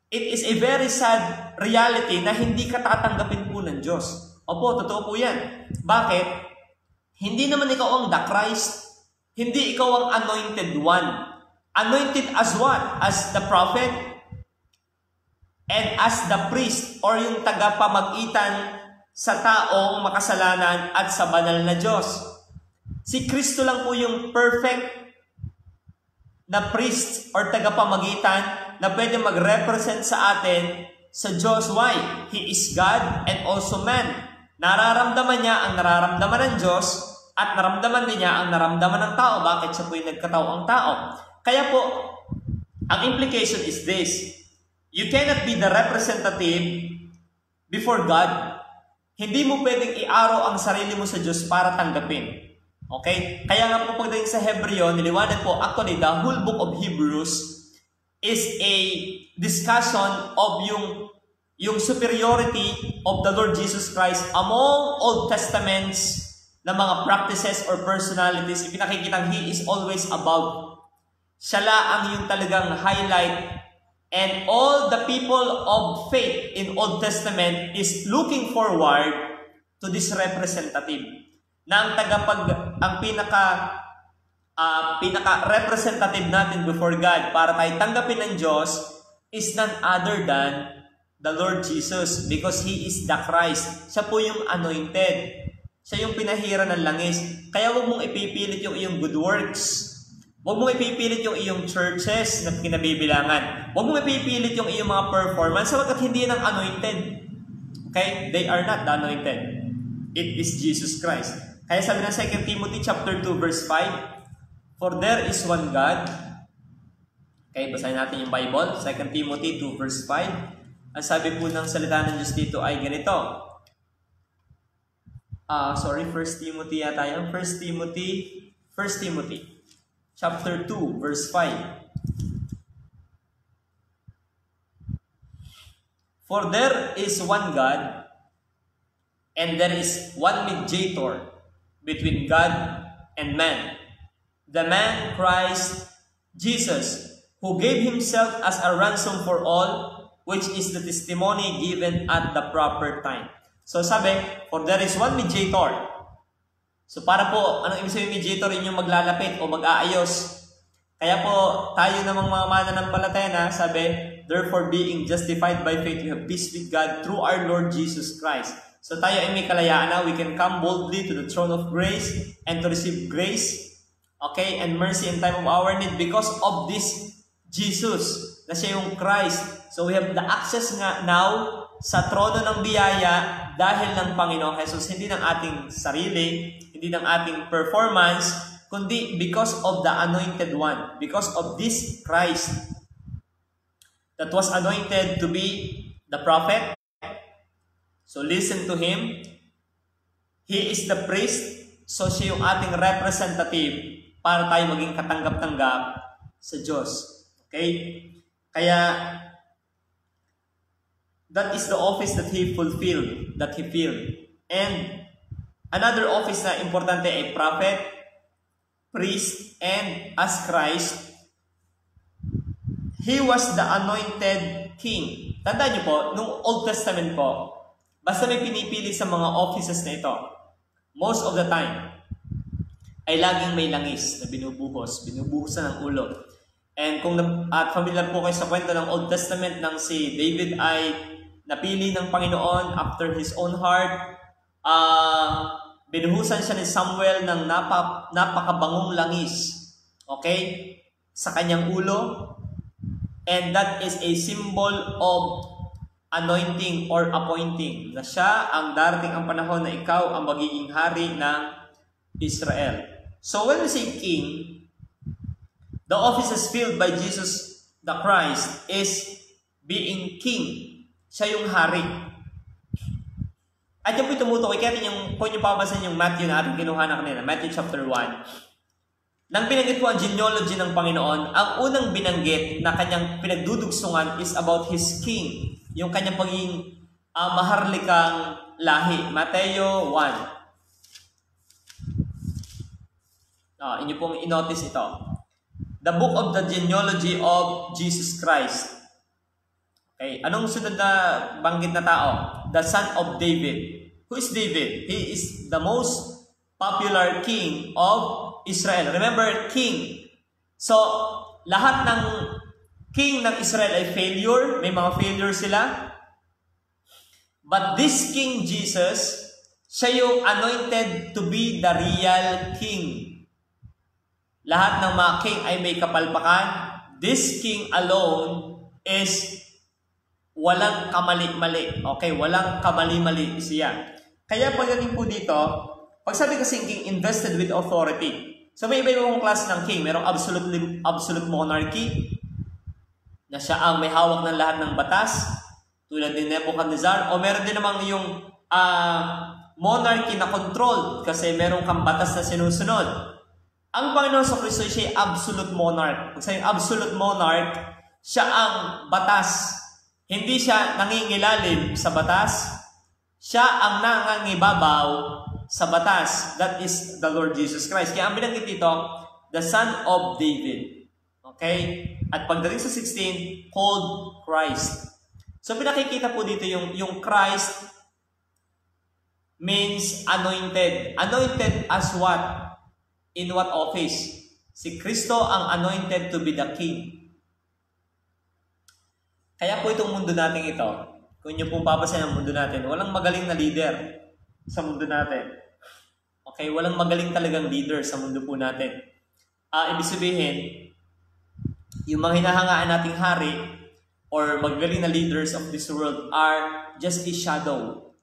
it is a very sad reality na hindi ka tatanggapin po ng Diyos. Opo, totoo po yan. Bakit? Hindi naman ikaw ang the Christ. Hindi ikaw ang anointed one. Anointed as what? As the prophet and as the priest or yung tagapamagitan sa taong makasalanan at sa banal na Diyos. Si Kristo lang po yung perfect na priest or tagapamagitan na pwede mag-represent sa atin sa Diyos. Why? He is God and also man. Nararamdaman niya ang nararamdaman ng Diyos at naramdaman din niya ang naramdaman ng tao. Bakit siya po yung nagkatao ang tao? Kaya po, ang implication is this. You cannot be the representative before God. Hindi mo pwedeng i-araw ang sarili mo sa Diyos para tanggapin. Okay? Kaya nga po pagdating sa Hebreo, niliwanag po, actually, the whole book of Hebrews is a discussion of yung superiority of the Lord Jesus Christ among Old Testaments na mga practices or personalities. Ipinakikitang He is always above. Siya lang yung talagang highlight. And all the people of faith in Old Testament is looking forward to this representative. Na ang pinaka-representative natin before God para tayo tanggapin ng Diyos is none other than the Lord Jesus, because He is the Christ. Siya po yung anointed. Siya yung pinahira ng langis. Kaya huwag mong ipipilit yung iyong good works. Huwag mong ipipilit yung iyong churches na kinabibilangan. Huwag mong ipipilit yung iyong mga performance sapagkat hindi yan ang anointed. Okay? They are not the anointed. It is Jesus Christ. Kaya sabi ng 2 Timothy chapter 2 verse 5, for there is one God. Okay, basahin natin yung Bible. 2 Timothy 2 verse 5. Ang sabi po ng salita ng Diyos dito ay ganito. 1 Timothy yata yun. 1 Timothy chapter 2 verse 5. For there is one God, and there is one mediator between God and man, the man Christ Jesus, who gave himself as a ransom for all, which is the testimony given at the proper time. So sabi, for there is one mediator. So para po, anong ibig sabihin mediator? Inyong maglalapit o mag-aayos. Kaya po, tayo namang mga mananampalataya, sabi, therefore being justified by faith, we have peace with God through our Lord Jesus Christ. So tayo ay may kalayaan na, we can come boldly to the throne of grace and to receive grace, okay, and mercy in time of our need because of this Jesus, na siya yung Christ. So we have the access nga now sa trono ng biyaya dahil ng Panginoong Jesus, hindi ng ating sarili, hindi ng ating performance, kundi because of the anointed one, because of this Christ that was anointed to be the prophet. So listen to him. He is the priest, so siya yung ating representative para tayo maging katanggap-tanggap sa Diyos. Okay? Kaya that is the office that he fulfilled, that he filled. And another office na importante ay prophet, priest, and as Christ, he was the anointed king. Tandaan niyo po, nung Old Testament po, basta may pinipili sa mga offices na ito, most of the time, ay laging may langis na binubuhusan ng ulo. And kung familiar po kayo sa kwento ng Old Testament nang si David ay napili ng Panginoon after his own heart, binuhusan siya ni Samuel ng napakabangong langis, okay, sa kanyang ulo. And that is a symbol of anointing or appointing, na siya ang darating ang panahon na ikaw ang magiging hari ng Israel. So when we say king, the offices filled by Jesus the Christ is being king. Siya yung hari. At yung po tumutukoy, kaya kung nyo pabasan yung Matthew na ating kinuha na kanina, Matthew chapter 1, nang binanggit po ang genealogy ng Panginoon, ang unang binanggit na kanyang pinagdudugsungan is about His King, yung kanyang pagiging maharlikang lahi. Mateo 1. Inyo pong inotice ito. The book of the genealogy of Jesus Christ. Okay, anong sunod na banggit na tao? The son of David. Who is David? He is the most popular king of Israel. Remember, king. So, lahat ng king ng Israel ay failure. May mga failure sila. But this King Jesus, siya yung anointed to be the real king. Lahat ng mga king ay may kapalpakan. This king alone is walang kamali-mali. Okay, walang kamali-mali siya. Kaya pagdating po dito, pag sabi kasing king invested with authority. So may iba-ibang klase ng king. Merong absolute monarchy, na siya ang may hawak ng lahat ng batas, tulad ni Nebuchadnezzar. O meron din namang yung monarchy na controlled, kasi merong kang batas na sinusunod. Ang Panginoon sa Kristo, siya ay absolute monarch. Kung sa'yo absolute monarch, siya ang batas. Hindi siya nangingilalim sa batas. Siya ang nangangibabaw sa batas. That is the Lord Jesus Christ. Kaya ang binanggit dito, the Son of David. Okay? At pagdating sa 16, called Christ. So pinakikita po dito yung Christ means anointed. Anointed as what? In what office? Si Kristo ang anointed to be the King. Kaya po itong mundo natin ito, kung inyo pong papasahin ang mundo natin, walang magaling na leader sa mundo natin. Okay? Walang magaling talagang leader sa mundo po natin. Ibig sabihin, yung mga hinahangaan nating hari or magaling na leaders of this world are just a shadow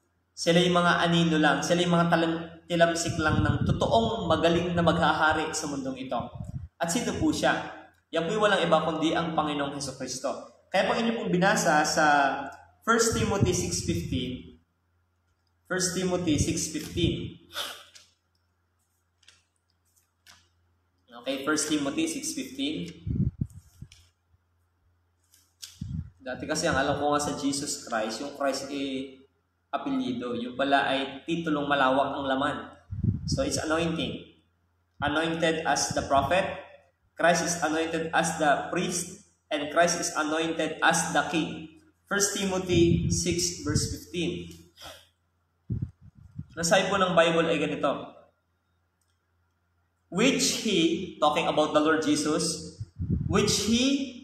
Sila yung mga anino lang. Sila yung mga tilamsik lang ng totoong magaling na maghahari sa mundong ito. At sino po siya? Yan po walang iba kundi ang Panginoong Hesukristo. Kaya pag inyo pong binasa sa 1 Timothy 6:15, 1 Timothy 6:15. Okay, 1 Timothy 6:15. Dati kasi ang alam ko nga sa Jesus Christ, yung Christ apelyido. Yung pala ay titulong malawak ang laman. So it's anointing. Anointed as the prophet, Christ is anointed as the priest, and Christ is anointed as the king. 1 Timothy 6 verse 15. Nasabi po ng Bible ay ganito. Which He, talking about the Lord Jesus, which He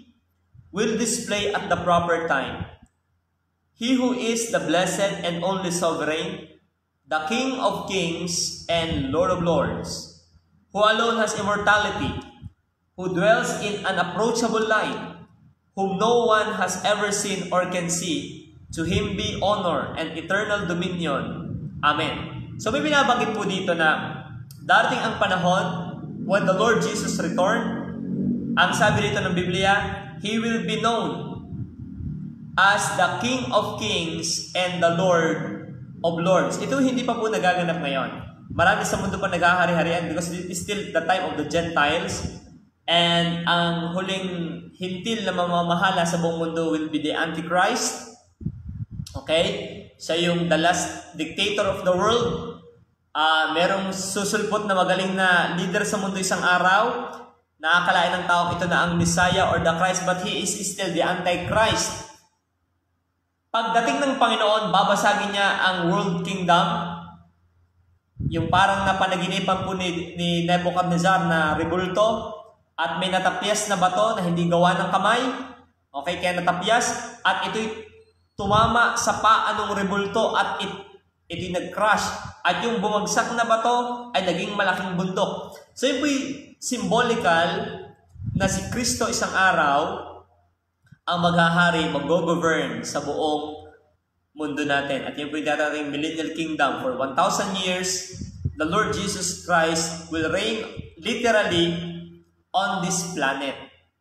will display at the proper time. He who is the blessed and only sovereign, the King of kings and Lord of lords, who alone has immortality, who dwells in an approachable light, whom no one has ever seen or can see, to Him be honor and eternal dominion. Amen. So may binabanggit po dito na darating ang panahon when the Lord Jesus return, ang sabi dito ng Biblia, He will be known as the King of kings and the Lord of lords. Ito hindi pa po nagaganap ngayon. Marami sa mundo pa naghahari-harian because it is still the time of the Gentiles. And ang huling hintil na mamamahala sa buong mundo will be the Antichrist. Okay? Siya yung the last dictator of the world. Merong susulpot na magaling na leader sa mundo isang araw. Nakakalain ng taong ito na ang Messiah or the Christ, but he is still the Antichrist. Pagdating ng Panginoon, babasagin niya ang world kingdom. Yung parang napanaginipan po ni Nebuchadnezzar na rebulto at may natapyas na bato na hindi gawa ng kamay. Okay, kaya natapyas at ito'y tumama sa paa ng rebulto at ito'y nag-crash. At yung bumagsak na bato ay naging malaking bundok. So yun po'y symbolical na si Kristo isang araw ang maghahari, mag-govern sa buong mundo natin. At yun po'y darating millennial kingdom for 1,000 years. The Lord Jesus Christ will reign literally on this planet.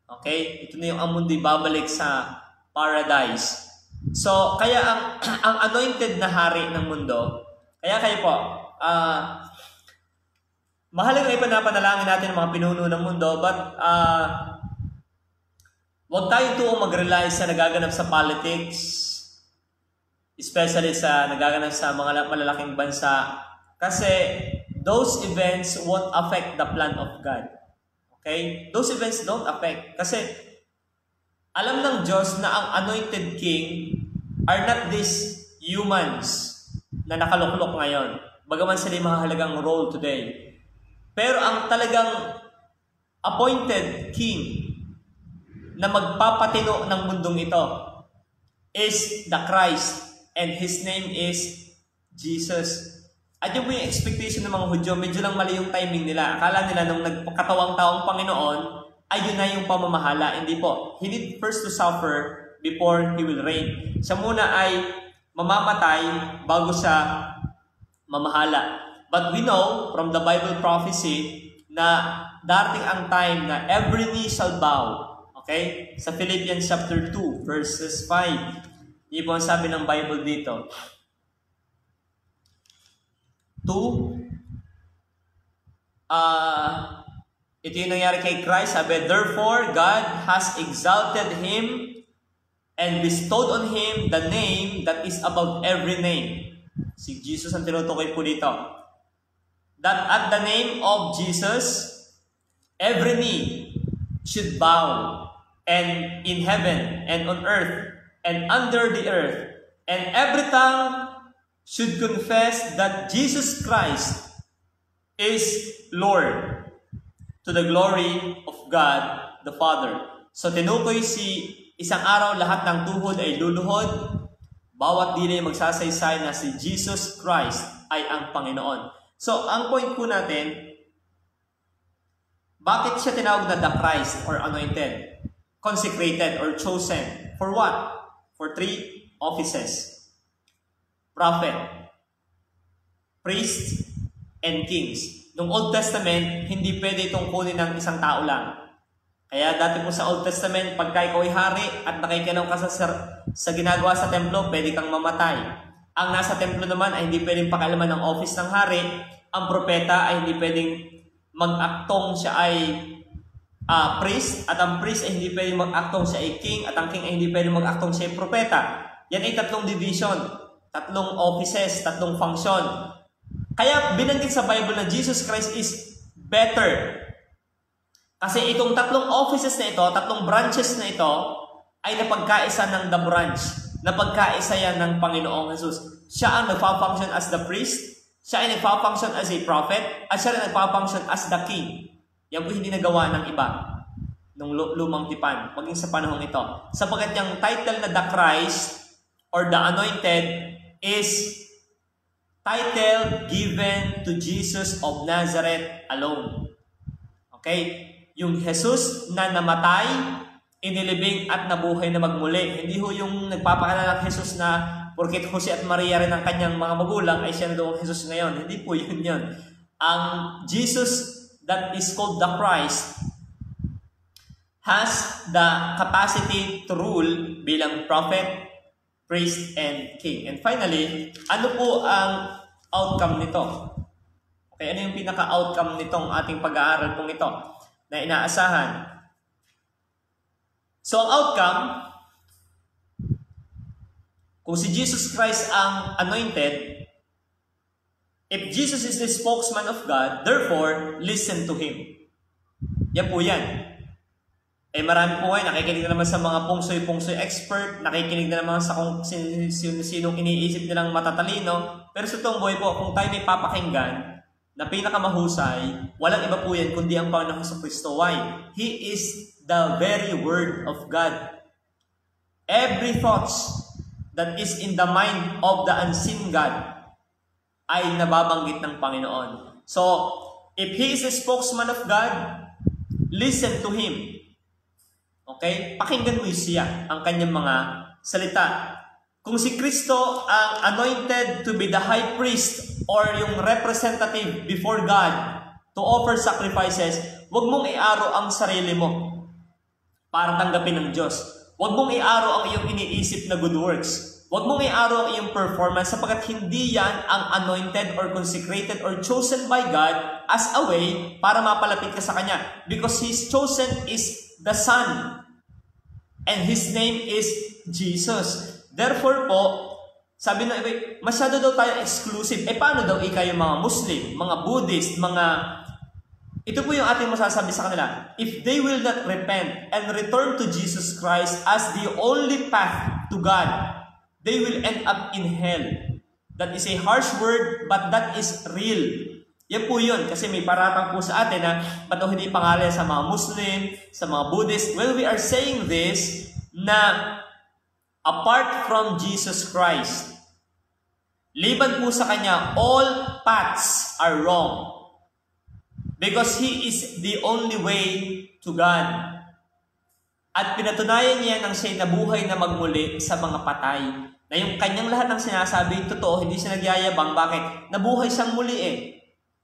Okay? Ito na yung ang mundo'y babalik sa paradise. So, kaya ang anointed na hari ng mundo, kaya kayo po, mahalaga ay panapanalangin natin ang mga pinuno ng mundo, but huwag tayo tuong mag-rely sa nagaganap sa politics, especially sa nagaganap sa mga malalaking bansa, kasi those events won't affect the plan of God. Okay? Those events don't affect. Kasi alam ng Diyos na ang anointed king are not these humans na nakaluklok ngayon. Bagaman sila yung mahalagang role today. Pero ang talagang appointed king na magpapatino ng mundong ito is the Christ, and His name is Jesus. At yung yung expectation ng mga Hudyo, medyo lang mali yung timing nila. Akala nila nung nagpakatawang-taong Panginoon, ayun na yung pamamahala. Hindi po. He need first to suffer before He will reign. Siya muna ay mamamatay bago siya mamahala. But we know from the Bible prophecy na darating ang time na every knee shall bow. Okay? Sa Philippians chapter 2, verses 5. Hindi po ang sabi ng Bible dito. 2. Ito yung nangyari kay Christ. Sabi, therefore, God has exalted Him and bestowed on Him the name that is above every name. Si Jesus ang tinutukoy po dito. That at the name of Jesus, every knee should bow, and in heaven and on earth and under the earth, and every tongue should confess that Jesus Christ is Lord, to the glory of God the Father. So tinukoy isang araw lahat ng tuhod ay luluhod, bawat dili magsasaysay na si Jesus Christ ay ang Panginoon. So ang point po natin, bakit siya tinawag na the Christ or anointed, consecrated or chosen? For what? For 3 offices. Prophet, priests, and kings. Nung Old Testament, hindi pwede itong kunin ng isang tao lang. Kaya dati po sa Old Testament, pagka ikaw ay hari at nakikialam ka sa ginagawa sa templo, pwede kang mamatay. Ang nasa templo naman ay hindi pwedeng pakialaman ng office ng hari. Ang propeta ay hindi pwedeng mag-aktong siya ay priest, at ang priest ay hindi pwedeng mag-aktong siya ay king, at ang king ay hindi pwedeng mag-aktong siya ay propeta. Yan ay tatlong division, tatlong offices, tatlong function. Kaya binanggit sa Bible na Jesus Christ is better. Kasi itong tatlong offices na ito, tatlong branches na ito, ay napagkaisa ng the branch. Napagkaisa yan ng Panginoong Jesus. Siya ang nagpa-function as the priest, siya ay nagpa-function as a prophet, at siya ay nagpa-function as the king. Yan po hindi nagawa ng iba nung lumang tipan, maging sa panahon ito. Sapagkat yung title na the Christ or the Anointed is title given to Jesus of Nazareth alone. Okay? Yung Jesus na namatay, inilibing at nabuhay na magmuli. Hindi ho yung nagpapakilala ng Jesus na porket Jose at Maria rin ang kanyang mga magulang ay siya na daw ang Jesus ngayon. Hindi po yun yun. Ang Jesus that is called the Christ has the capacity to rule bilang prophet, priest, and king. And finally, ano po ang outcome nito? Okay, ano yung pinaka-outcome nitong ating pag-aaral pong ito na inaasahan? So, ang outcome, kung si Jesus Christ ang anointed, if Jesus is the spokesman of God, therefore, listen to Him. Yan po yan. Eh marami po ngayon, nakikinig na naman sa mga pungsoy expert, nakikinig na naman sa kung sinong iniisip nilang matatalino. Pero sa itong buhay po, kung tayo may papakinggan na pinakamahusay, walang iba po yan kundi ang Panginoong Jesucristo. Why? He is the very Word of God. Every thoughts that is in the mind of the unseen God ay nababanggit ng Panginoon. So, if He is a spokesman of God, listen to Him. Okay? Pakinggan mo siya, ang kanyang mga salita. Kung si Kristo ang anointed to be the high priest or yung representative before God to offer sacrifices, huwag mong iaro ang sarili mo para tanggapin ng Diyos. Huwag mong iaro ang iyong iniisip na good works. Huwag mong iaro ang iyong performance sapagkat hindi yan ang anointed or consecrated or chosen by God as a way para mapalapit ka sa Kanya. Because His chosen is the Son. And His name is Jesus. Therefore po, sabi ng iba, masyado daw tayo exclusive. Eh paano daw yung mga Muslim, mga Buddhist, ito po yung ating masasabi sa kanila. If they will not repent and return to Jesus Christ as the only path to God, they will end up in hell. That is a harsh word, but that is real. Yan po yun, kasi may paratang po sa atin na ba't hindi pangalan sa mga Muslim, sa mga Buddhist. Well, we are saying this na apart from Jesus Christ, liban po sa Kanya, all paths are wrong. Because He is the only way to God. At pinatunayan niya nang siya'y nabuhay na magmuli sa mga patay. Na yung kanyang lahat ng sinasabi, totoo, hindi siya nagyayabang. Bakit? Nabuhay siyang muli eh.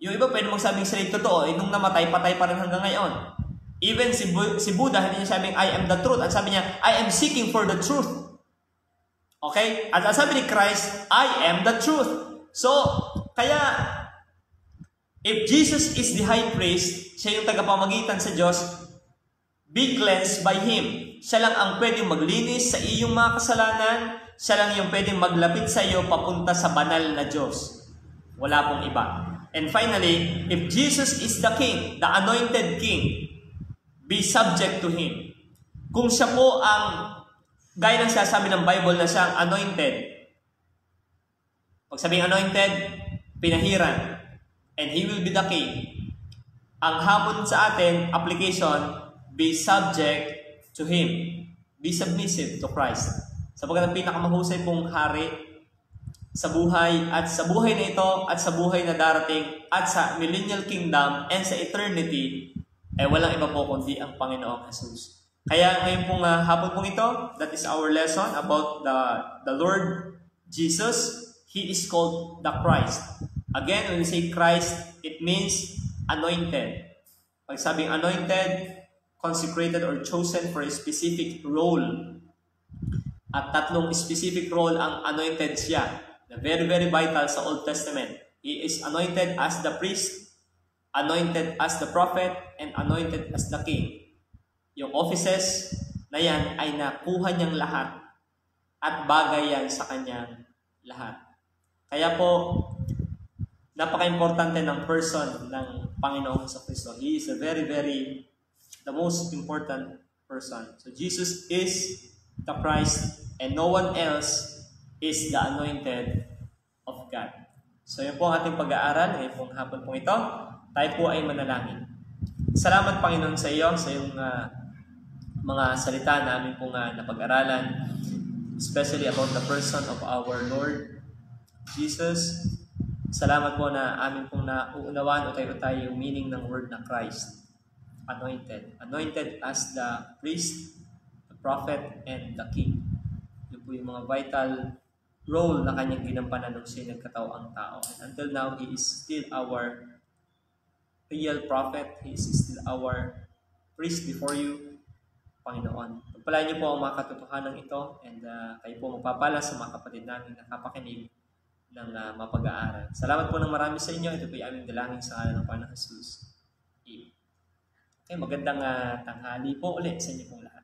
Yung iba pwede magsabing sarili totoo, nung namatay, patay pa rin hanggang ngayon. Even si Buddha, hindi niya sabing, I am the truth. At sabi niya, I am seeking for the truth. Okay? At sabi ni Christ, I am the truth. So, kaya, if Jesus is the high priest, siya yung tagapamagitan sa Diyos, be cleansed by Him. Siya lang ang pwedeng maglinis sa iyong mga kasalanan. Siya lang yung pwedeng maglapit sa iyo papunta sa banal na Diyos. Wala pong iba. And finally, if Jesus is the King, the anointed King, be subject to Him. Kung siya po ang, gaya ng sasabi ng Bible na siya ang anointed, pag sabing anointed, pinahiran, and He will be the King. Ang hamon sa atin, application, be subject to Him. Be submissive to Christ. Sapagkat ang pinakamahusay pong hari sa buhay at sa buhay na ito at sa buhay na darating at sa millennial kingdom and sa eternity, walang iba po kundi ang Panginoong Jesus. Kaya ngayon pong hapon pong ito, that is our lesson about the Lord Jesus. He is called the Christ. Again, when we say Christ, it means anointed. Pag sabing anointed, consecrated or chosen for a specific role. At tatlong specific role ang anointed siya. Na very, very vital sa Old Testament. He is anointed as the priest, anointed as the prophet, and anointed as the king. Yung offices na yan ay nakuha niyang lahat at bagay yan sa kanyang lahat. Kaya po, napaka-importante ng person ng Panginoon sa Kristo. He is the most important person. So Jesus is the Christ and no one else is the anointed of God. So yun po ang ating pag-aaral ngayon pong hapon pong ito. Tayo po ay manalangin. Salamat Panginoon sa iyo, sa iyong mga salita na amin pong napag-aralan, especially about the person of our Lord Jesus. Salamat po na amin pong nauunawaan o tayo yung meaning ng word na Christ. Anointed. Anointed as the priest, the prophet, and the king. Yun po yung mga vital role na kanyang ginampanan nung siya nagkataoang tao. And until now, He is still our real prophet. He is still our priest before you, Panginoon. Pagpalain niyo po ang mga katotohanan ito and kayo po magpapala sa mga kapatid namin na kapakinig ng mapag-aaral. Salamat po ng marami sa inyo. Ito po yung aming dalangin sa ngalan ng Panginoon Jesus. Amen. Okay, magandang tanghali po ulit sa inyo pong lahat.